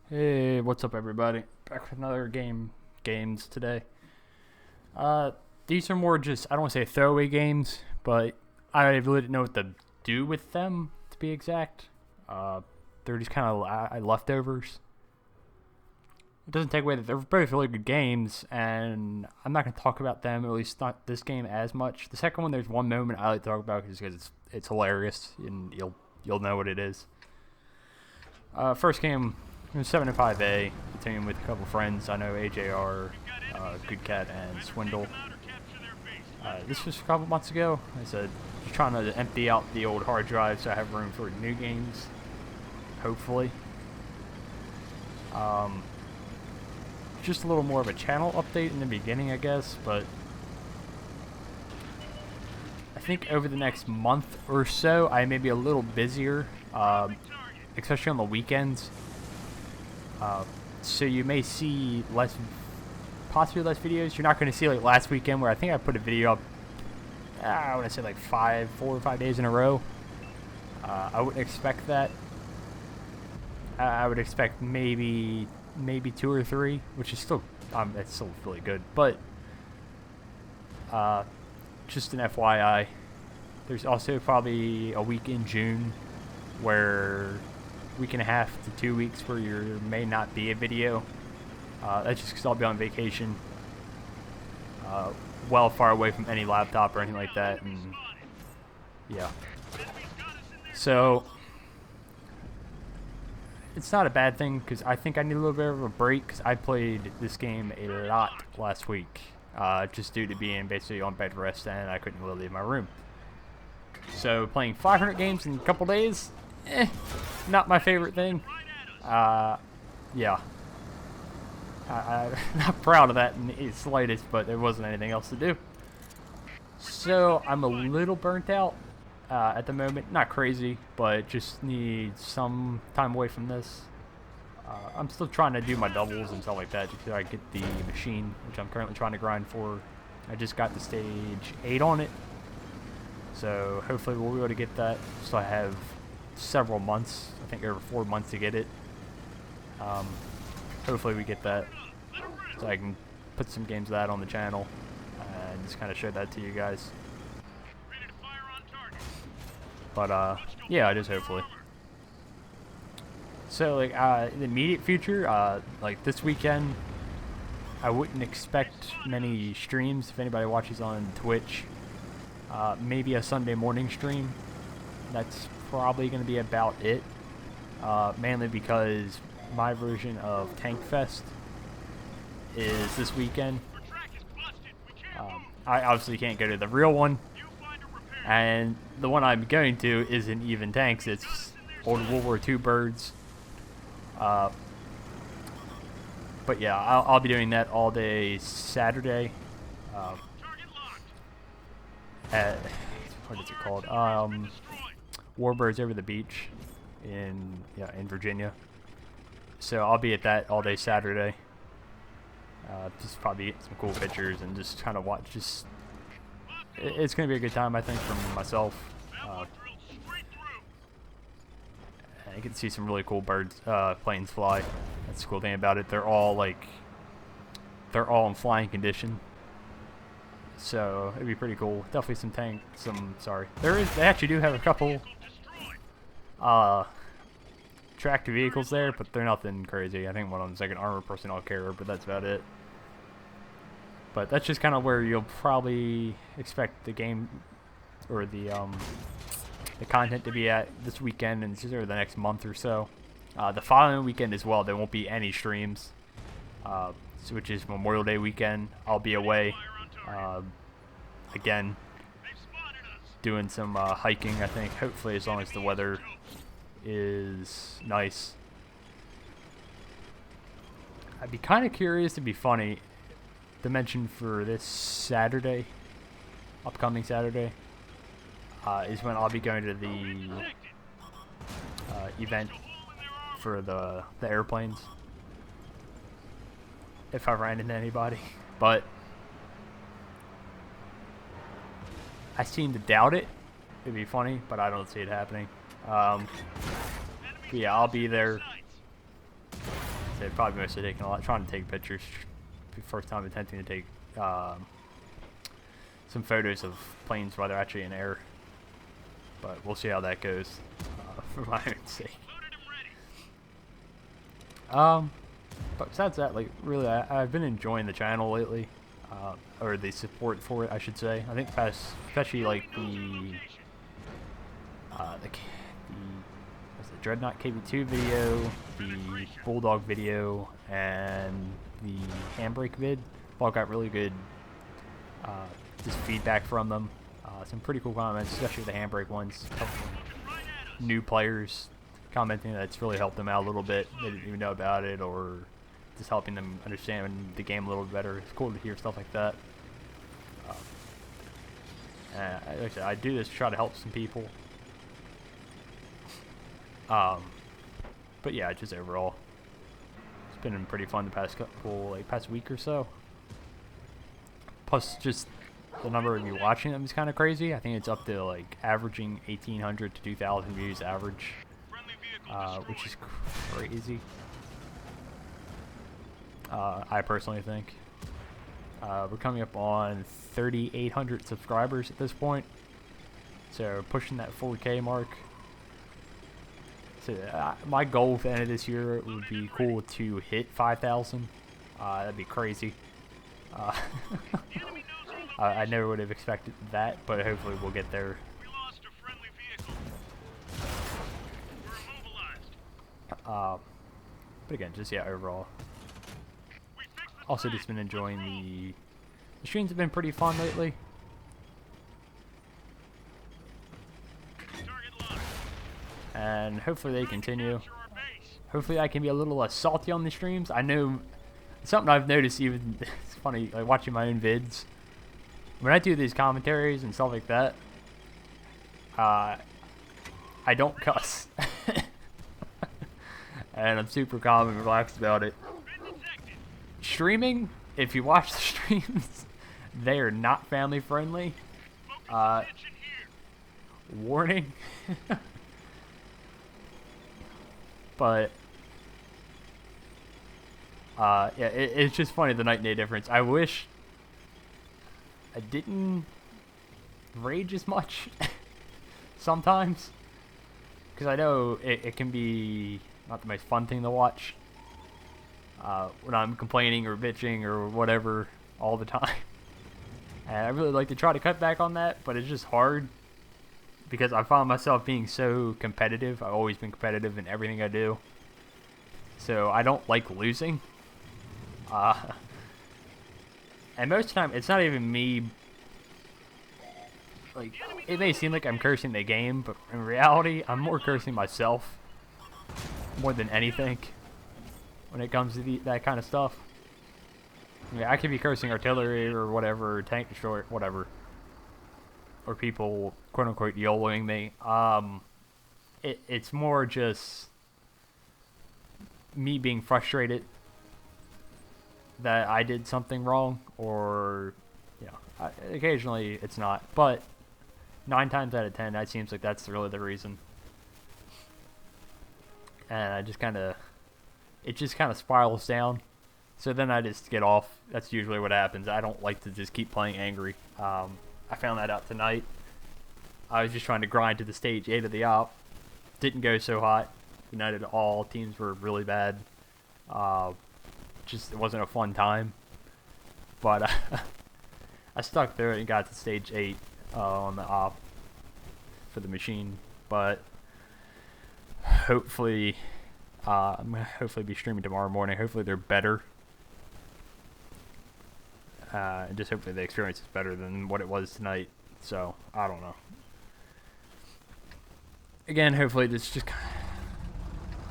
Hey, what's up, everybody? Back with another games today. These are more just, I don't want to say throwaway games, but I really didn't know what to do with them, to be exact. They're just kind of leftovers. It doesn't take away that they're both really good games, and I'm not going to talk about them, at least not this game as much. The second one, there's one moment I like to talk about because it's hilarious, and you'll know what it is. First game, 705A, team with a couple friends. I know AJR, Good Cat, and Swindle. This was a couple months ago. I said, just trying to empty out the old hard drive so I have room for new games, hopefully. Just a little more of a channel update in the beginning, I guess, but I think over the next month or so, I may be a little busier, especially on the weekends. So you may see possibly less videos. You're not going to see like last weekend where I think I put a video up, I want to say like 4 or 5 days in a row. I wouldn't expect that. I would expect maybe 2 or 3, which is still, it's still really good. But just an FYI, there's also probably a week in June where week and a half to 2 weeks where there may not be a video. That's just because I'll be on vacation, well far away from any laptop or anything like that, and yeah. So it's not a bad thing because I think I need a little bit of a break because I played this game a lot last week, just due to being basically on bed rest and I couldn't really leave my room. So playing 500 games in a couple days, not my favorite thing. Yeah. I'm not proud of that in the slightest, but there wasn't anything else to do. So I'm a little burnt out at the moment. Not crazy, but just need some time away from this. I'm still trying to do my doubles and stuff like that just so I get the machine, which I'm currently trying to grind for. I just got to stage 8 on it. So hopefully we'll be able to get that. So I have several months, I think over 4 months to get it. Hopefully we get that so I can put some games of that on the channel and just kind of show that to you guys. But yeah, it is hopefully. So like in the immediate future, like this weekend, I wouldn't expect many streams if anybody watches on Twitch. Maybe a Sunday morning stream. That's probably going to be about it. Mainly because my version of Tank Fest is this weekend. I obviously can't go to the real one. And the one I'm going to isn't even tanks. It's old World War II birds. But yeah, I'll be doing that all day Saturday. At, what is it called? Warbirds Over the Beach in Virginia. So I'll be at that all day Saturday. Just probably get some cool pictures and just kind of watch. It's gonna be a good time, I think, for myself. And you can see some really cool birds, planes fly. That's the cool thing about it. They're all in flying condition. So it'd be pretty cool. Definitely they actually do have a couple tracked vehicles there, but they're nothing crazy. I think one of them's like an armored personnel carrier, but that's about it. But that's just kind of where you'll probably expect the game or the content to be at this weekend and just over the next month or so. The following weekend as well, there won't be any streams, which is Memorial Day weekend. I'll be away again, doing some hiking, I think, hopefully, as long as the weather is nice. I'd be kind of curious, to be funny, to mention for this Saturday, upcoming Saturday, is when I'll be going to the event for the airplanes, if I ran into anybody. But I seem to doubt it. It'd be funny, but I don't see it happening. Yeah, I'll be there. So probably mostly taking trying to take pictures. First time attempting to take some photos of planes while they're actually in air. But we'll see how that goes for my own sake. But besides that, like, really, I've been enjoying the channel lately, or the support for it, I should say. I think especially like the what's it, Dreadnought KB2 video, the Bulldog video, and the handbrake vid. All got really good just feedback from them. Some pretty cool comments, especially the handbrake ones. New players commenting that it's really helped them out a little bit. They didn't even know about it, or just helping them understand the game a little bit better. It's cool to hear stuff like that. Like I said, I do this to try to help some people. But yeah, just overall, it's been pretty fun the past week or so. Plus, just the number of you watching them is kind of crazy. I think it's up to like averaging 1,800 to 2,000 views average, which is crazy. I personally think we're coming up on 3,800 subscribers at this point, so pushing that 4K mark. So my goal for the end of this year would be cool to hit 5,000. That'd be crazy. I never would have expected that, but hopefully we'll get there. But again, just yeah, overall. Also, just been enjoying the streams have been pretty fun lately. And hopefully they continue. Hopefully I can be a little less salty on the streams. I know something I've noticed, even it's funny, like watching my own vids. When I do these commentaries and stuff like that, I don't cuss. And I'm super calm and relaxed about it. Streaming, if you watch the streams, they are not family friendly. Warning. But yeah, it's just funny, the night and day difference. I wish I didn't rage as much sometimes, because I know it can be not the most fun thing to watch when I'm complaining or bitching or whatever all the time. And I really like to try to cut back on that, but it's just hard because I found myself being so competitive. I've always been competitive in everything I do, so I don't like losing. And most of the time, it's not even me. Like, it may seem like I'm cursing the game, but in reality, I'm more cursing myself more than anything when it comes to that kind of stuff. I mean, I could be cursing artillery or whatever, tank destroyer, whatever, or people quote-unquote YOLOing me. It's more just me being frustrated that I did something wrong, or, you know, occasionally it's not, but 9 times out of 10, that seems like that's really the reason. And I just kind of, it just kind of spirals down. So then I just get off. That's usually what happens. I don't like to just keep playing angry. I found that out tonight. I was just trying to grind to the stage 8 of the op. Didn't go so hot. United all teams were really bad. Just, it wasn't a fun time. But I stuck through it and got to stage 8 on the op for the machine. But hopefully, I'm gonna hopefully be streaming tomorrow morning. Hopefully they're better. And just hopefully the experience is better than what it was tonight. So, I don't know. Again, hopefully this is just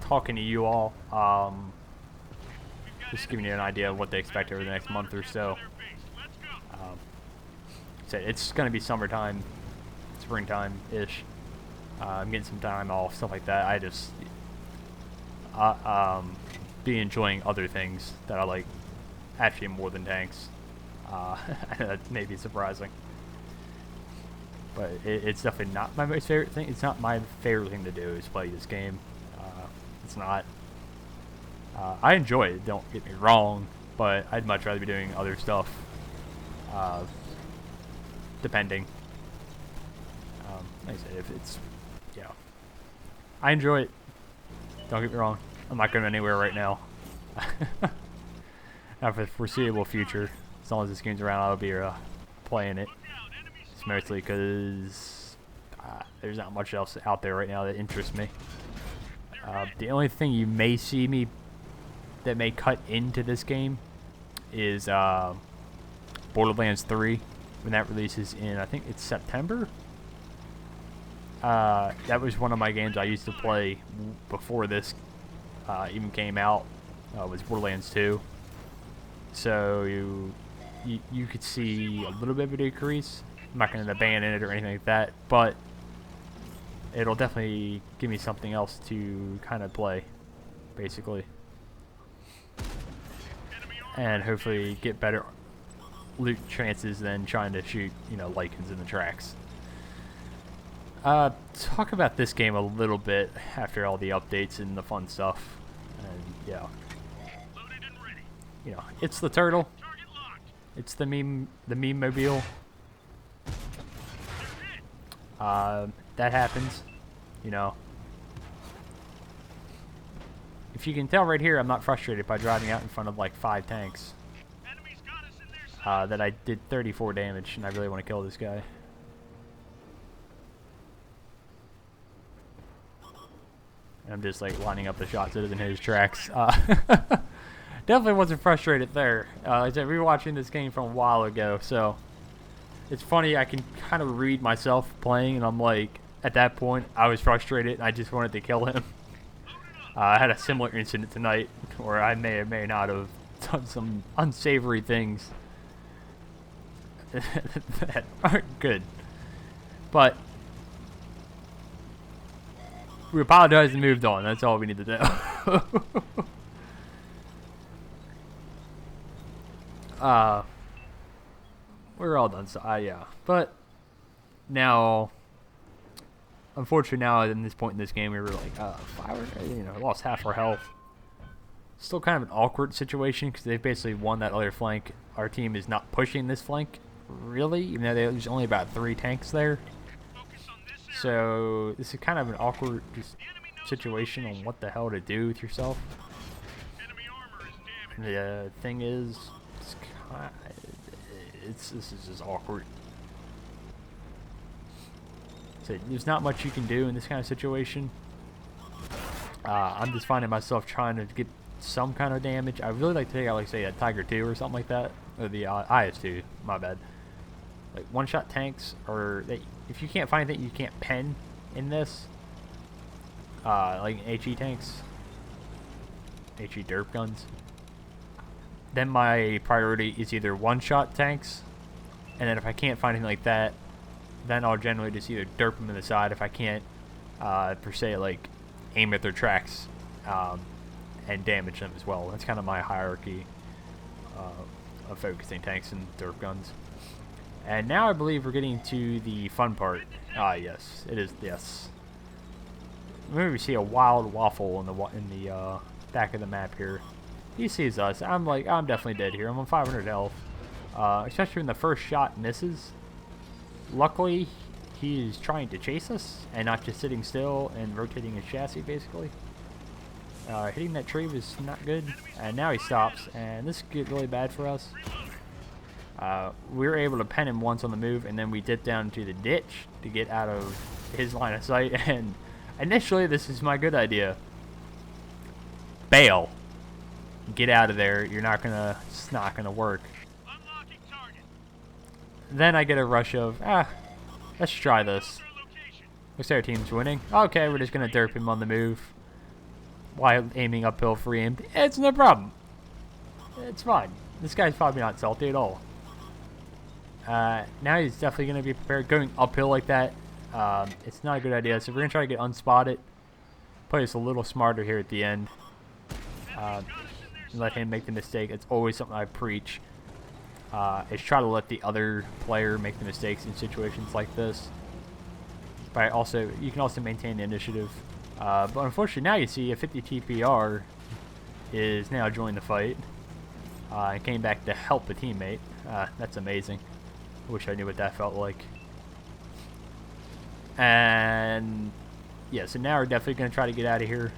talking to you all. Just giving you an idea of what they expect over the next month or so. So it's going to be summertime, springtime-ish. I'm getting some time off, stuff like that. I just be enjoying other things that I like, actually more than tanks. That may be surprising, but it's definitely not my most favorite thing. It's not my favorite thing to do is play this game. It's not. I enjoy it, don't get me wrong, but I'd much rather be doing other stuff, depending. Like I said, if it's, yeah, I enjoy it, don't get me wrong. I'm not going anywhere right now. Now for the foreseeable future, as long as this game's around, I'll be playing it. It's mostly because there's not much else out there right now that interests me. The only thing you may see me that may cut into this game is Borderlands 3 when that releases in, I think it's September. That was one of my games I used to play before this even came out. Was Borderlands 2. So you could see a little bit of a decrease. I'm not going to abandon it or anything like that, but it'll definitely give me something else to kind of play, basically, and hopefully get better loot chances than trying to shoot, you know, lichens in the tracks. Talk about this game a little bit after all the updates and the fun stuff, and yeah, you know, it's the turtle, it's the meme-mobile. That happens, you know. If you can tell right here, I'm not frustrated by driving out in front of like 5 tanks. That I did 34 damage, and I really want to kill this guy. And I'm just like lining up the shots that is in his tracks. Definitely wasn't frustrated there. I said rewatching this game from a while ago, so it's funny. I can kind of read myself playing, and I'm like, at that point, I was frustrated, and I just wanted to kill him. I had a similar incident tonight, where I may or may not have done some unsavory things that aren't good. But we apologized and moved on. That's all we need to do. We're all done, so yeah. But now, unfortunately, now at this point in this game, we were like, lost half our health. Still kind of an awkward situation because they've basically won that other flank. Our team is not pushing this flank, really, even though there's only about 3 tanks there. So this is kind of an awkward situation on what the hell to do with yourself. And the thing is, this is just awkward. So there's not much you can do in this kind of situation. I'm just finding myself trying to get some kind of damage. I really like to take out, like, say, a Tiger 2 or something like that, or the IS-2. My bad. Like one-shot tanks, or if you can't find anything you can't pen in this, like HE tanks, HE derp guns, then my priority is either one-shot tanks, and then if I can't find anything like that, then I'll generally just either derp them in the side if I can't, per se, like, aim at their tracks and damage them as well. That's kind of my hierarchy of focusing tanks and derp guns. And now I believe we're getting to the fun part. Yes, it is. Yes. Maybe we see a wild waffle in the back of the map here. He sees us. I'm like, I'm definitely dead here. I'm on 500 health. Especially when the first shot misses. Luckily, he's trying to chase us and not just sitting still and rotating his chassis, basically. Hitting that tree was not good. And now he stops, and this could get really bad for us. We were able to pen him once on the move, and then we dipped down to the ditch to get out of his line of sight. And initially, this is my good idea. Bail. Get out of there. It's not gonna work. Then I get a rush of, let's try this. Looks like our team's winning. Okay, we're just gonna derp him on the move while aiming uphill free aimed. It's no problem. It's fine. This guy's probably not salty at all. Now he's definitely going to be prepared. Going uphill like that, it's not a good idea. So we're going to try to get unspotted. Play this a little smarter here at the end. Let him make the mistake. It's always something I preach. Is try to let the other player make the mistakes in situations like this. But you can also maintain the initiative. But unfortunately now you see a 50 TPR is now joined the fight. And came back to help a teammate. That's amazing. I wish I knew what that felt like. And yeah, so now we're definitely going to try to get out of here.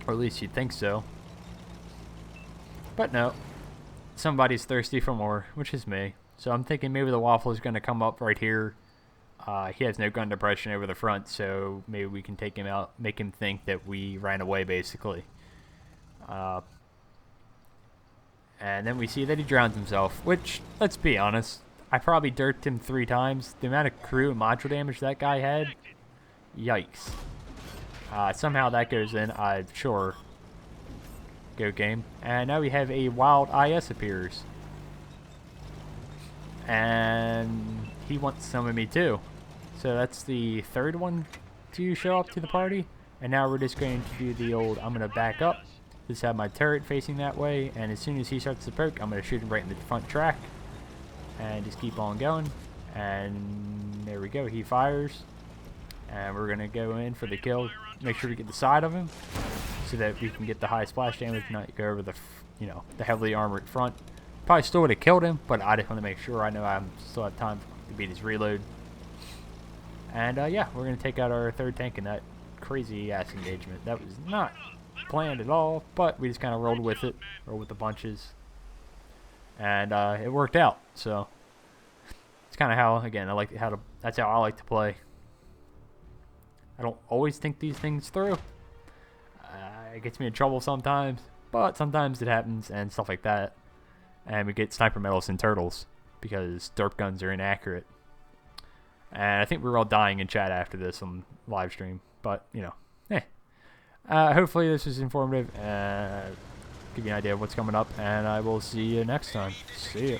Or at least you'd think so. But no. Somebody's thirsty for more, which is me. So I'm thinking maybe the waffle is going to come up right here. He has no gun depression over the front, so maybe we can take him out, make him think that we ran away, basically. And then we see that he drowns himself, which, let's be honest, I probably dirked him 3 times. The amount of crew and module damage that guy had, yikes. Somehow that goes in, I'm sure. Go game. And now we have a wild IS appears. And he wants some of me too. So that's the 3rd one to show up to the party. And now we're just going to do the old, I'm going to back up. Just have my turret facing that way. And as soon as he starts to poke, I'm going to shoot him right in the front track. And just keep on going. And there we go. He fires. And we're going to go in for the kill. Make sure we get the side of him. So that we can get the high splash damage. Not go over the, the heavily armored front. Probably still would have killed him. But I just want to make sure I know I still have time to beat his reload. And yeah, we're going to take out our 3rd tank in that crazy ass engagement. That was not planned at all, but we just kind of rolled with it, rolled with the punches, and it worked out. So it's kind of how, again, that's how I like to play. I don't always think these things through. It gets me in trouble sometimes, but sometimes it happens and stuff like that. And we get sniper medals and turtles because derp guns are inaccurate. And I think we were all dying in chat after this on live stream. But, hopefully this was informative. Give you an idea of what's coming up. And I will see you next time. See ya.